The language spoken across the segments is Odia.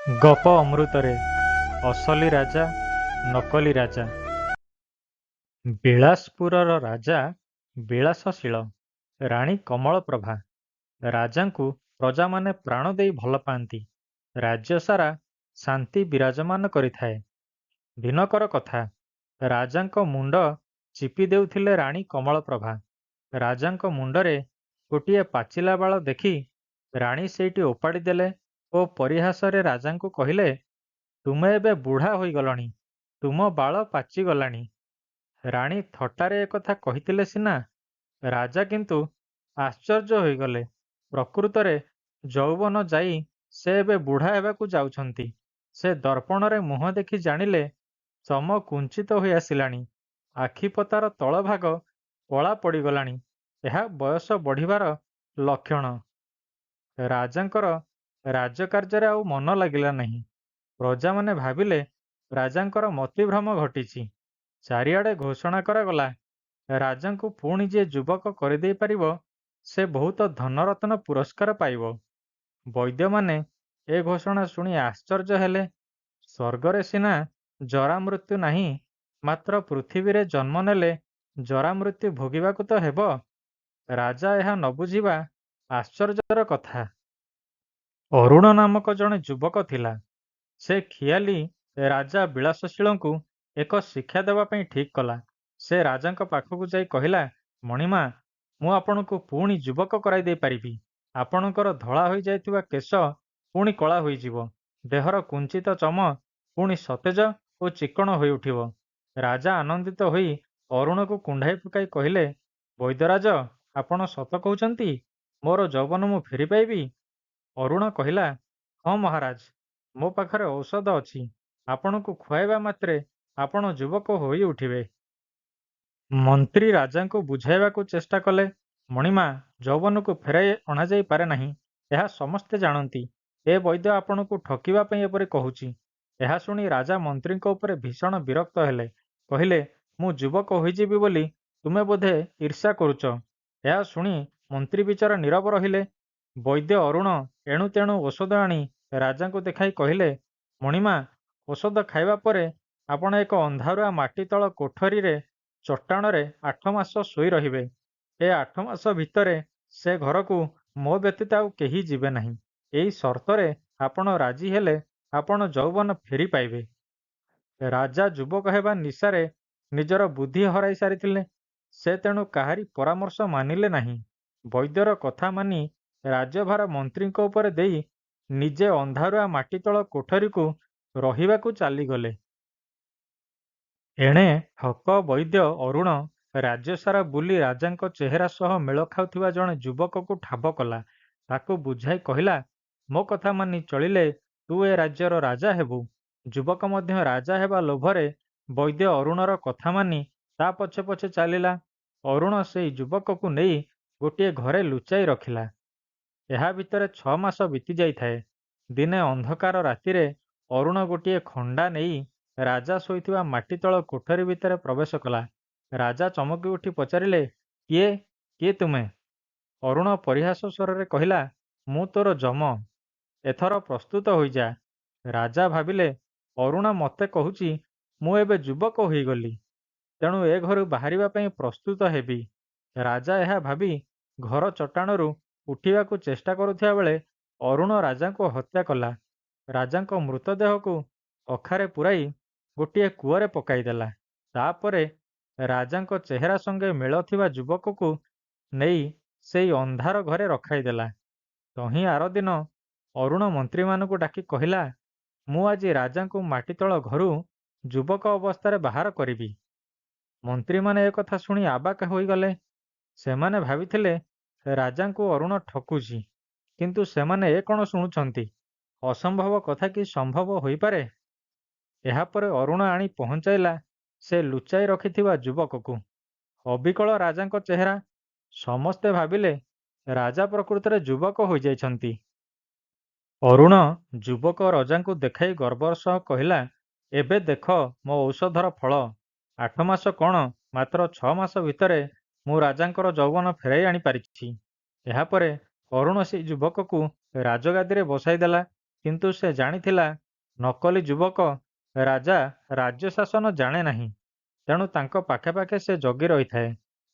ଗପ ଅମୃତରେ ଅସଲି ରାଜା ନକଲି ରାଜା। ବିଳାସପୁରର ରାଜା ବିଳାସଶୀଳ, ରାଣୀ କମଳପ୍ରଭା। ରାଜାଙ୍କୁ ପ୍ରଜାମାନେ ପ୍ରାଣ ଦେଇ ଭଲ ପାଆନ୍ତି। ରାଜ୍ୟ ସାରା ଶାନ୍ତି ବିରାଜମାନ କରିଥାଏ। ଦିନକର କଥା, ରାଜାଙ୍କ ମୁଣ୍ଡ ଚିପି ଦେଉଥିଲେ ରାଣୀ କମଳପ୍ରଭା। ରାଜାଙ୍କ ମୁଣ୍ଡରେ ଗୋଟିଏ ପାଚିଲା ବାଳ ଦେଖି ରାଣୀ ସେଇଟି ଓପାଡ଼ି ଦେଲେ ଓ ପରିହାସରେ ରାଜାଙ୍କୁ କହିଲେ, ତୁମେ ଏବେ ବୁଢ଼ା ହୋଇଗଲଣି, ତୁମ ବାଳ ପାଚିଗଲାଣି। ରାଣୀ ଥଟ୍ଟାରେ ଏକଥା କହିଥିଲେ ସିନା, ରାଜା କିନ୍ତୁ ଆଶ୍ଚର୍ଯ୍ୟ ହୋଇଗଲେ। ପ୍ରକୃତରେ ଯୌବନ ଯାଇ ସେ ଏବେ ବୁଢ଼ା ହେବାକୁ ଯାଉଛନ୍ତି। ସେ ଦର୍ପଣରେ ମୁହଁ ଦେଖି ଜାଣିଲେ ଚମ କୁଞ୍ଚିତ ହୋଇ ଆସିଲାଣି, ଆଖିପତାର ତଳଭାଗ କଳା ପଡ଼ିଗଲାଣି। ଏହା ବୟସ ବଢ଼ିବାର ଲକ୍ଷଣ। ରାଜାଙ୍କର ରାଜକାର୍ଯ୍ୟରେ ଆଉ ମନ ଲାଗିଲା ନାହିଁ। ପ୍ରଜାମାନେ ଭାବିଲେ ରାଜାଙ୍କର ମତିଭ୍ରମ ଘଟିଛି। ଚାରିଆଡ଼େ ଘୋଷଣା କରାଗଲା, ରାଜାଙ୍କୁ ପୁଣି ଯିଏ ଯୁବକ କରିଦେଇ ପାରିବ ସେ ବହୁତ ଧନରତ୍ନ ପୁରସ୍କାର ପାଇବ। ବୈଦ୍ୟମାନେ ଏ ଘୋଷଣା ଶୁଣି ଆଶ୍ଚର୍ଯ୍ୟ ହେଲେ। ସ୍ୱର୍ଗରେ ସିନା ଜରାମୃତ୍ୟୁ ନାହିଁ, ମାତ୍ର ପୃଥିବୀରେ ଜନ୍ମ ନେଲେ ଜରାମୃତ୍ୟୁ ଭୋଗିବାକୁ ତ ହେବ। ରାଜା ଏହା ନ ବୁଝିବା ଆଶ୍ଚର୍ଯ୍ୟର କଥା। ଅରୁଣ ନାମକ ଜଣେ ଯୁବକ ଥିଲା। ସେ ଖିଆଲି ରାଜା ବିଳାସଶୀଳଙ୍କୁ ଏକ ଶିକ୍ଷା ଦେବା ପାଇଁ ଠିକ୍ କଲା। ସେ ରାଜାଙ୍କ ପାଖକୁ ଯାଇ କହିଲା, ମଣିମା, ମୁଁ ଆପଣଙ୍କୁ ପୁଣି ଯୁବକ କରାଇ ଦେଇପାରିବି। ଆପଣଙ୍କର ଧଳା ହୋଇଯାଇଥିବା କେଶ ପୁଣି କଳା ହୋଇଯିବ। ଦେହର କୁଞ୍ଚିତ ଚମ ପୁଣି ସତେଜ ଓ ଚିକ୍କଣ ହୋଇଉଠିବ। ରାଜା ଆନନ୍ଦିତ ହୋଇ ଅରୁଣକୁ କୁଣ୍ଢାଇ ପକାଇ କହିଲେ, ବୈଦ୍ୟରାଜ, ଆପଣ ସତ କହୁଛନ୍ତି? ମୋର ଯୌବନ ମୁଁ ଫେରି ପାଇବି? ଅରୁଣ କହିଲା, ହଁ ମହାରାଜ, ମୋ ପାଖରେ ଔଷଧ ଅଛି। ଆପଣଙ୍କୁ ଖୁଆଇବା ମାତ୍ରେ ଆପଣ ଯୁବକ ହୋଇ ଉଠିବେ। ମନ୍ତ୍ରୀ ରାଜାଙ୍କୁ ବୁଝାଇବାକୁ ଚେଷ୍ଟା କଲେ, ମଣିମା, ଯୌବନକୁ ଫେରାଇ ଅଣାଯାଇ ପାରେ ନାହିଁ, ଏହା ସମସ୍ତେ ଜାଣନ୍ତି। ଏ ବୈଦ୍ୟ ଆପଣଙ୍କୁ ଠକିବା ପାଇଁ ଏପରି କହୁଛି। ଏହା ଶୁଣି ରାଜା ମନ୍ତ୍ରୀଙ୍କ ଉପରେ ଭୀଷଣ ବିରକ୍ତ ହେଲେ। କହିଲେ, ମୁଁ ଯୁବକ ହୋଇଯିବି ବୋଲି ତୁମେ ବୋଧେ ଈର୍ଷା କରୁଛ। ଏହା ଶୁଣି ମନ୍ତ୍ରୀ ବିଚାରା ନୀରବ ରହିଲେ। ବୈଦ୍ୟ ଅରୁଣ ଏଣୁ ତେଣୁ ଔଷଧ ଆଣି ରାଜାଙ୍କୁ ଦେଖାଇ କହିଲେ, ମଣିମା, ଔଷଧ ଖାଇବା ପରେ ଆପଣ ଏକ ଅନ୍ଧାରୁଆ ମାଟିତଳ କୋଠରୀରେ ଚଟାଣରେ 8 ମାସ ଶୋଇ ରହିବେ। ଏ 8 ମାସ ଭିତରେ ସେ ଘରକୁ ମୋ ବ୍ୟତୀତ ଆଉ କେହି ଯିବେ ନାହିଁ। ଏଇ ସର୍ତ୍ତରେ ଆପଣ ରାଜି ହେଲେ ଆପଣ ଯୌବନ ଫେରି ପାଇବେ। ରାଜା ଯୁବକ ହେବା ନିଶାରେ ନିଜର ବୁଦ୍ଧି ହରାଇ ସାରିଥିଲେ। ସେ ତେଣୁ କାହାରି ପରାମର୍ଶ ମାନିଲେ ନାହିଁ। ବୈଦ୍ୟର କଥା ମାନି ରାଜ୍ୟଭାର ମନ୍ତ୍ରୀଙ୍କ ଉପରେ ଦେଇ ନିଜେ ଅନ୍ଧାରୁଆ ମାଟିତଳ କୋଠରୀକୁ ରହିବାକୁ ଚାଲିଗଲେ। ଏଣେ ଠକ ବୈଦ୍ୟ ଅରୁଣ ରାଜ୍ୟସାରା ବୁଲି ରାଜାଙ୍କ ଚେହେରା ସହ ମେଳ ଖାଉଥିବା ଜଣେ ଯୁବକକୁ ଠାବ କଲା। ତାକୁ ବୁଝାଇ କହିଲା, ମୋ କଥା ମାନି ଚଳିଲେ ତୁ ଏ ରାଜ୍ୟର ରାଜା ହେବୁ। ଯୁବକ ମଧ୍ୟ ରାଜା ହେବା ଲୋଭରେ ବୈଦ୍ୟ ଅରୁଣର କଥା ମାନି ତା ପଛେ ପଛେ ଚାଲିଲା। ଅରୁଣ ସେଇ ଯୁବକକୁ ନେଇ ଗୋଟିଏ ଘରେ ଲୁଚାଇ ରଖିଲା। ଏହା ଭିତରେ 6 ମାସ ବିତି ଯାଇଥାଏ। ଦିନେ ଅନ୍ଧକାର ରାତିରେ ଅରୁଣ ଗୋଟିଏ ଖଣ୍ଡା ନେଇ ରାଜା ଶୋଇଥିବା ମାଟିତଳ କୋଠରୀ ଭିତରେ ପ୍ରବେଶ କଲା। ରାଜା ଚମକି ଉଠି ପଚାରିଲେ, କିଏ କିଏ ତୁମେ? ଅରୁଣ ପରିହାସ ସ୍ୱରରେ କହିଲା, ମୁଁ ତୋର ଯମ। ଏଥର ପ୍ରସ୍ତୁତ ହୋଇଯା। ରାଜା ଭାବିଲେ, ଅରୁଣ ମୋତେ କହୁଛି ମୁଁ ଏବେ ଯୁବକ ହୋଇଗଲି, ତେଣୁ ଏ ଘରୁ ବାହାରିବା ପାଇଁ ପ୍ରସ୍ତୁତ ହେବି। ରାଜା ଏହା ଭାବି ଘର ଚଟାଣରୁ ଉଠିବାକୁ ଚେଷ୍ଟା କରୁଥିବା ବେଳେ ଅରୁଣ ରାଜାଙ୍କୁ ହତ୍ୟା କଲା। ରାଜାଙ୍କ ମୃତଦେହକୁ ଅଖାରେ ପୂରାଇ ଗୋଟିଏ କୂଅରେ ପକାଇଦେଲା। ତାପରେ ରାଜାଙ୍କ ଚେହେରା ସଙ୍ଗେ ମେଳ ଥିବା ଯୁବକକୁ ନେଇ ସେଇ ଅନ୍ଧାର ଘରେ ରଖାଇଦେଲା। ତହିଁ ଆରଦିନ ଅରୁଣ ମନ୍ତ୍ରୀମାନଙ୍କୁ ଡାକି କହିଲା, ମୁଁ ଆଜି ରାଜାଙ୍କୁ ମାଟିତଳ ଘରୁ ଯୁବକ ଅବସ୍ଥାରେ ବାହାର କରିବି। ମନ୍ତ୍ରୀମାନେ ଏକଥା ଶୁଣି ଆବାକ୍ ହୋଇଗଲେ। ସେମାନେ ଭାବିଥିଲେ ରାଜାଙ୍କୁ ଅରୁଣ ଠକୁଛି, କିନ୍ତୁ ସେମାନେ ଏ କ'ଣ ଶୁଣୁଛନ୍ତି? ଅସମ୍ଭବ କଥା କି ସମ୍ଭବ ହୋଇପାରେ? ଏହାପରେ ଅରୁଣ ଆଣି ପହଞ୍ଚାଇଲା ସେ ଲୁଚାଇ ରଖିଥିବା ଯୁବକକୁ। ଅବିକଳ ରାଜାଙ୍କ ଚେହେରା। ସମସ୍ତେ ଭାବିଲେ ରାଜା ପ୍ରକୃତରେ ଯୁବକ ହୋଇଯାଇଛନ୍ତି। ଅରୁଣ ଯୁବକ ରଜାଙ୍କୁ ଦେଖାଇ ଗର୍ବର ସହ କହିଲା, ଏବେ ଦେଖ ମୋ ଔଷଧର ଫଳ। 8 ମାସ କ'ଣ, ମାତ୍ର 6 ମାସ ଭିତରେ ମୁଁ ରାଜାଙ୍କର ଯୌବନ ଫେରାଇ ଆଣିପାରିଛି। ଏହାପରେ ଅରୁଣ ସେହି ଯୁବକକୁ ରାଜଗାଦିରେ ବସାଇଦେଲା। କିନ୍ତୁ ସେ ଜାଣିଥିଲା ନକଲି ଯୁବକ ରାଜା ରାଜ୍ୟ ଶାସନ ଜାଣେ ନାହିଁ। ତେଣୁ ତାଙ୍କ ପାଖେ ପାଖେ ସେ ଜଗି ରହିଥାଏ।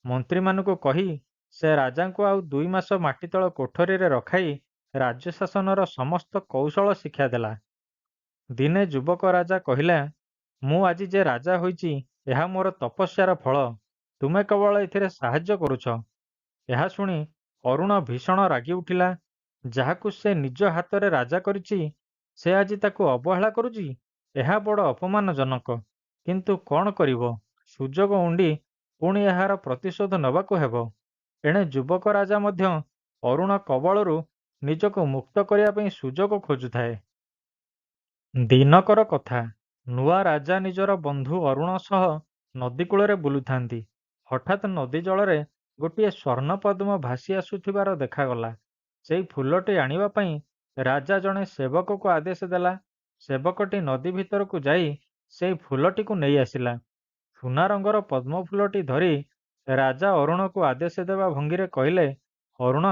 ମନ୍ତ୍ରୀମାନଙ୍କୁ କହି ସେ ରାଜାଙ୍କୁ ଆଉ 2 ମାସ ମାଟିତଳ କୋଠରୀରେ ରଖାଇ ରାଜ୍ୟ ଶାସନର ସମସ୍ତ କୌଶଳ ଶିକ୍ଷା ଦେଲା। ଦିନେ ଯୁବକ ରାଜା କହିଲା, ମୁଁ ଆଜି ଯେ ରାଜା ହୋଇଛି ଏହା ମୋର ତପସ୍ୟାର ଫଳ। ତୁମେ କେବଳ ଏଥିରେ ସାହାଯ୍ୟ କରୁଛ। ଏହା ଶୁଣି ଅରୁଣ ଭୀଷଣ ରାଗି ଉଠିଲା। ଯାହାକୁ ସେ ନିଜ ହାତରେ ରାଜା କରିଛି ସେ ଆଜି ତାକୁ ଅବହେଳା କରୁଛି। ଏହା ବଡ଼ ଅପମାନଜନକ। କିନ୍ତୁ କ'ଣ କରିବ, ସୁଯୋଗ ଉଣ୍ଡି ପୁଣି ଏହାର ପ୍ରତିଶୋଧ ନେବାକୁ ହେବ। ଏଣେ ଯୁବକ ରାଜା ମଧ୍ୟ ଅରୁଣ କବଳରୁ ନିଜକୁ ମୁକ୍ତ କରିବା ପାଇଁ ସୁଯୋଗ ଖୋଜୁଥାଏ। ଦିନକର କଥା। ନୂଆ ରାଜା ନିଜର ବନ୍ଧୁ ଅରୁଣ ସହ ନଦୀ କୂଳରେ ବୁଲୁଥାନ୍ତି। ହଠାତ୍ ନଦୀ ଜଳରେ ଗୋଟିଏ ସ୍ୱର୍ଣ୍ଣପଦ୍ମ ଭାସି ଆସୁଥିବାର ଦେଖାଗଲା। ସେଇ ଫୁଲଟି ଆଣିବା ପାଇଁ ରାଜା ଜଣେ ସେବକକୁ ଆଦେଶ ଦେଲା। ସେବକଟି ନଦୀ ଭିତରକୁ ଯାଇ ସେଇ ଫୁଲଟିକୁ ନେଇ ଆସିଲା। ସୁନା ରଙ୍ଗର ପଦ୍ମ ଫୁଲଟି ଧରି ରାଜା ଅରୁଣକୁ ଆଦେଶ ଦେବା ଭଙ୍ଗୀରେ କହିଲେ, ଅରୁଣ,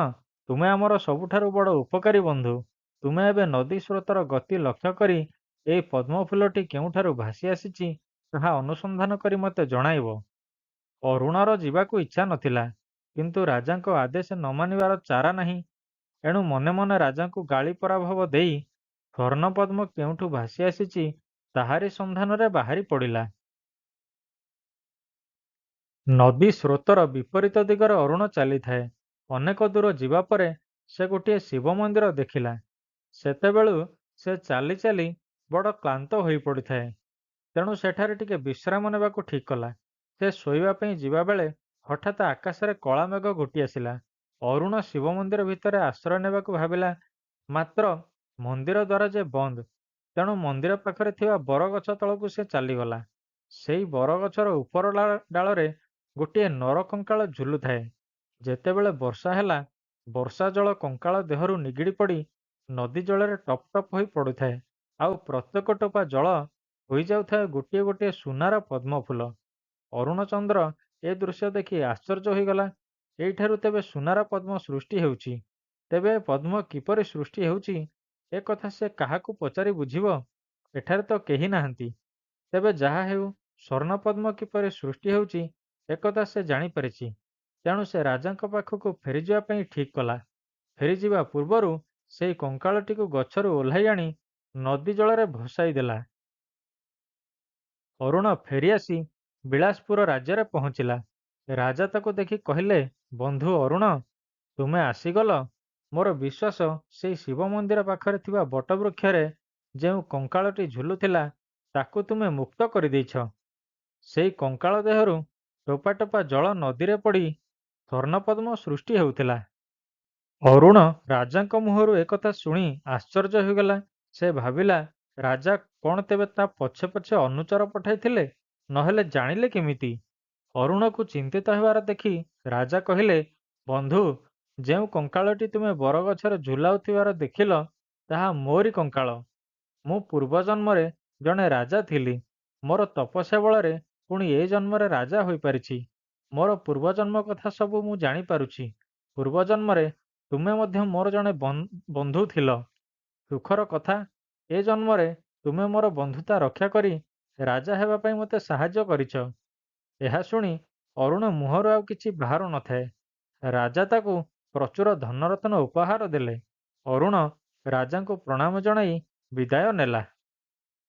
ତୁମେ ଆମର ସବୁଠାରୁ ବଡ଼ ଉପକାରୀ ବନ୍ଧୁ। ତୁମେ ଏବେ ନଦୀ ସ୍ରୋତର ଗତି ଲକ୍ଷ୍ୟ କରି ଏହି ପଦ୍ମ ଫୁଲଟି କେଉଁଠାରୁ ଭାସି ଆସିଛି ତାହା ଅନୁସନ୍ଧାନ କରି ମୋତେ ଜଣାଇବ। ଅରୁଣର ଯିବାକୁ ଇଚ୍ଛା ନଥିଲା, କିନ୍ତୁ ରାଜାଙ୍କ ଆଦେଶ ନ ମାନିବାର ଚାରା ନାହିଁ। ଏଣୁ ମନେ ମନେ ରାଜାଙ୍କୁ ଗାଳି ପରାଭବ ଦେଇ ସ୍ୱର୍ଣ୍ଣପଦ୍ମ କେଉଁଠୁ ଭାସି ଆସିଛି ତାହାରି ସନ୍ଧାନରେ ବାହାରି ପଡ଼ିଲା। ନଦୀ ସ୍ରୋତର ବିପରୀତ ଦିଗରେ ଅରୁଣ ଚାଲିଥାଏ। ଅନେକ ଦୂର ଯିବା ପରେ ସେ ଗୋଟିଏ ଶିବ ମନ୍ଦିର ଦେଖିଲା। ସେତେବେଳୁ ସେ ଚାଲି ଚାଲି ବଡ଼ କ୍ଳାନ୍ତ ହୋଇପଡ଼ିଥାଏ। ତେଣୁ ସେଠାରେ ଟିକେ ବିଶ୍ରାମ ନେବାକୁ ଠିକ୍ କଲା। ସେ ଶୋଇବା ପାଇଁ ଯିବାବେଳେ ହଠାତ୍ ଆକାଶରେ କଳା ମେଘ ଘୋଟି ଆସିଲା। ଅରୁଣ ଶିବ ମନ୍ଦିର ଭିତରେ ଆଶ୍ରୟ ନେବାକୁ ଭାବିଲା। ମାତ୍ର ମନ୍ଦିର ଦ୍ୱାର ଯେ ବନ୍ଦ। ତେଣୁ ମନ୍ଦିର ପାଖରେ ଥିବା ବରଗଛ ତଳକୁ ସେ ଚାଲିଗଲା। ସେଇ ବରଗଛର ଉପର ଡାଳରେ ଗୋଟିଏ ନର କଙ୍କାଳ ଝୁଲୁଥାଏ। ଯେତେବେଳେ ବର୍ଷା ହେଲା, ବର୍ଷା ଜଳ କଙ୍କାଳ ଦେହରୁ ନିଗିଡ଼ି ପଡ଼ି ନଦୀ ଜଳରେ ଟପ୍ ଟପ୍ ହୋଇ ପଡ଼ୁଥାଏ। ଆଉ ପ୍ରତ୍ୟେକ ଟୋପା ଜଳ ହୋଇଯାଉଥାଏ ଗୋଟିଏ ଗୋଟିଏ ସୁନାର ପଦ୍ମଫୁଲ। ଅରୁଣଚନ୍ଦ୍ର ଏ ଦୃଶ୍ୟ ଦେଖି ଆଶ୍ଚର୍ଯ୍ୟ ହୋଇଗଲା। ଏଇଠାରୁ ତେବେ ସୁନାର ପଦ୍ମ ସୃଷ୍ଟି ହେଉଛି। ତେବେ ଏ ପଦ୍ମ କିପରି ସୃଷ୍ଟି ହେଉଛି ଏ କଥା ସେ କାହାକୁ ପଚାରି ବୁଝିବ? ଏଠାରେ ତ କେହି ନାହାନ୍ତି। ତେବେ ଯାହା ହେଉ, ସ୍ୱର୍ଣ୍ଣପଦ୍ମ କିପରି ସୃଷ୍ଟି ହେଉଛି ଏକଥା ସେ ଜାଣିପାରିଛି। ତେଣୁ ସେ ରାଜାଙ୍କ ପାଖକୁ ଫେରିଯିବା ପାଇଁ ଠିକ୍ କଲା। ଫେରିଯିବା ପୂର୍ବରୁ ସେହି କଙ୍କାଳଟିକୁ ଗଛରୁ ଓହ୍ଲାଇ ଆଣି ନଦୀ ଜଳରେ ଭସାଇ ଦେଲା। ଅରୁଣ ଫେରିଆସି ବିଳାସପୁର ରାଜ୍ୟରେ ପହଞ୍ଚିଲା। ରାଜା ତାକୁ ଦେଖି କହିଲେ, ବନ୍ଧୁ ଅରୁଣ, ତୁମେ ଆସିଗଲ। ମୋର ବିଶ୍ୱାସ ସେଇ ଶିବ ମନ୍ଦିର ପାଖରେ ଥିବା ବଟବୃକ୍ଷରେ ଯେଉଁ କଙ୍କାଳଟି ଝୁଲୁଥିଲା ତାକୁ ତୁମେ ମୁକ୍ତ କରିଦେଇଛ। ସେଇ କଙ୍କାଳ ଦେହରୁ ଟୋପା ଟୋପା ଜଳ ନଦୀରେ ପଡ଼ି ସ୍ୱର୍ଣ୍ଣପଦ୍ମ ସୃଷ୍ଟି ହେଉଥିଲା। ଅରୁଣ ରାଜାଙ୍କ ମୁହଁରୁ ଏକଥା ଶୁଣି ଆଶ୍ଚର୍ଯ୍ୟ ହୋଇଗଲା। ସେ ଭାବିଲା, ରାଜା କ'ଣ ତେବେ ତା ପଛେ ପଛେ ଅନୁଚର ପଠାଇଥିଲେ? ନହେଲେ ଜାଣିଲେ କେମିତି? ଅରୁଣକୁ ଚିନ୍ତିତ ହେବାର ଦେଖି ରାଜା କହିଲେ, ବନ୍ଧୁ, ଯେଉଁ କଙ୍କାଳଟି ତୁମେ ବରଗଛରେ ଝୁଲାଉଥିବାର ଦେଖିଲ ତାହା ମୋରି କଙ୍କାଳ। ମୁଁ ପୂର୍ବଜନ୍ମରେ ଜଣେ ରାଜା ଥିଲି। ମୋର ତପସ୍ୟା ବଳରେ ପୁଣି ଏ ଜନ୍ମରେ ରାଜା ହୋଇପାରିଛି। ମୋର ପୂର୍ବଜନ୍ମ କଥା ସବୁ ମୁଁ ଜାଣିପାରୁଛି। ପୂର୍ବଜନ୍ମରେ ତୁମେ ମଧ୍ୟ ମୋର ଜଣେ ବନ୍ଧୁ ଥିଲ। ସୁଖର କଥା, ଏ ଜନ୍ମରେ ତୁମେ ମୋର ବନ୍ଧୁତା ରକ୍ଷା କରି ରାଜା ହେବା ପାଇଁ ମୋତେ ସାହାଯ୍ୟ କରିଛ। ଏହା ଶୁଣି ଅରୁଣ ମୁହଁରୁ ଆଉ କିଛି ବାହାରୁ ନଥାଏ। ରାଜା ତାକୁ ପ୍ରଚୁର ଧନରତ୍ନ ଉପହାର ଦେଲେ। ଅରୁଣ ରାଜାଙ୍କୁ ପ୍ରଣାମ ଜଣାଇ ବିଦାୟ ନେଲା।